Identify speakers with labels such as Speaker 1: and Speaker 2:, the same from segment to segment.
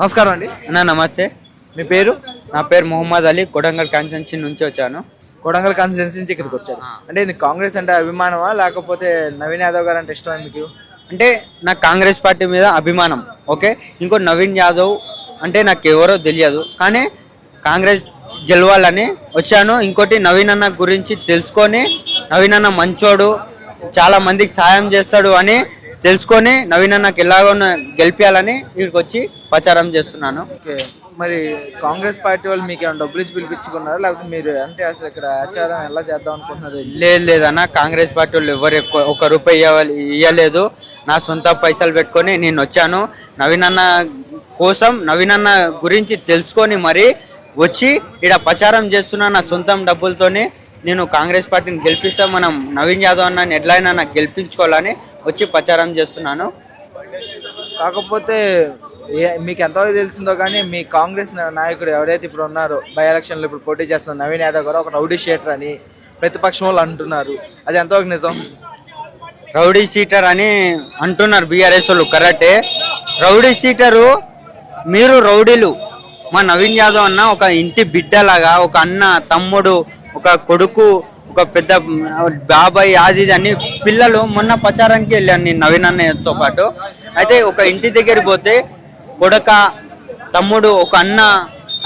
Speaker 1: నమస్కారం అండి.
Speaker 2: అన్న నమస్తే.
Speaker 1: మీ పేరు?
Speaker 2: నా పేరు మొహమ్మద్ అలీ. కొడంగల్ కాన్స్టిట్యున్సీ నుంచి వచ్చాను.
Speaker 1: కొడంగల్ కాన్స్టిట్యున్సీ నుంచి ఇక్కడికి వచ్చారు. అంటే ఇది కాంగ్రెస్ అంటే అభిమానమా లేకపోతే నవీన్ యాదవ్ గారు అంటే ఇష్టమా మీకు?
Speaker 2: అంటే నాకు కాంగ్రెస్ పార్టీ మీద అభిమానం. ఓకే, ఇంకో నవీన్ యాదవ్ అంటే నాకు ఎవరో తెలియదు, కానీ కాంగ్రెస్ గెలవాలని వచ్చాను. ఇంకోటి నవీన్ అన్న గురించి తెలుసుకొని, నవీన్ అన్న మంచోడు, చాలా మందికి సాయం చేస్తాడు అని తెలుసుకొని నవీన్ అన్నకి ఎలాగో గెలిపించాలని ఇక్కడికి వచ్చి ప్రచారం చేస్తున్నాను.
Speaker 1: ఓకే, మరి కాంగ్రెస్ పార్టీ వాళ్ళు మీకు ఏమైనా డబ్బులు ఇచ్చి పిలిపించుకున్నారా లేకపోతే మీరు అంటే అసలు ఇక్కడ ఆచారం ఎలా చేద్దాం అనుకుంటున్నారు?
Speaker 2: లేదన్న, కాంగ్రెస్ పార్టీ వాళ్ళు ఎవరు ఒక్క రూపాయి ఇవ్వలేదు. నా సొంత పైసలు పెట్టుకొని నేను వచ్చాను. నవీన్ అన్న కోసం, నవీన్ అన్న గురించి తెలుసుకొని మరి వచ్చి ఇక్కడ ప్రచారం చేస్తున్నా. నా సొంతం డబ్బులతోనే నేను కాంగ్రెస్ పార్టీని గెలిపిస్తా, మనం నవీన్ యాదవ్ అన్న ఎట్లయినా నాకు గెలిపించుకోవాలని వచ్చి ప్రచారం చేస్తున్నాను.
Speaker 1: కాకపోతే మీకు ఎంతవరకు తెలిసిందో కానీ మీ కాంగ్రెస్ నాయకుడు ఎవరైతే ఇప్పుడు ఉన్నారో బై ఎలక్షన్లో ఇప్పుడు పోటీ చేస్తున్నారు నవీన్ యాదవ్ గారు ఒక రౌడీ షీటర్ అని ప్రతిపక్షం వాళ్ళు అంటున్నారు. అది ఎంతవరకు నిజం?
Speaker 2: రౌడీ షీటర్ అని అంటున్నారు బీఆర్ఎస్ వాళ్ళు, కరెక్టే. రౌడీ షీటరు మీరు రౌడీలు. మా నవీన్ యాదవ్ అన్న ఒక ఇంటి బిడ్డలాగా, ఒక అన్న, తమ్ముడు, ఒక కొడుకు, ఒక పెద్ద బాబాయ్, అది అని పిల్లలు మొన్న ప్రచారానికి వెళ్ళాను నేను నవీన్ అన్నతో పాటు. అయితే ఒక ఇంటి దగ్గరికి పోతే కొడుక, తమ్ముడు, ఒక అన్న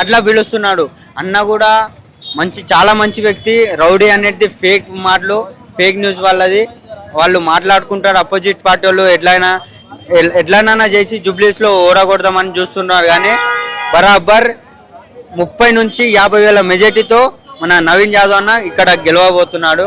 Speaker 2: అట్లా పిలుస్తున్నాడు. అన్న కూడా చాలా మంచి వ్యక్తి. రౌడీ అనేది ఫేక్ మాటలు, ఫేక్ న్యూస్ వాళ్ళది. వాళ్ళు మాట్లాడుకుంటారు అపోజిట్ పార్టీ వాళ్ళు, ఎట్లయినా చేసి జూబ్లీస్లో ఓడగొడదామని చూస్తున్నారు. కానీ బరాబర్ 30 నుంచి 50,000 మెజార్టీతో మన నవీన్ యాదవ్ అన్న ఇక్కడ గెలవబోతున్నాడు.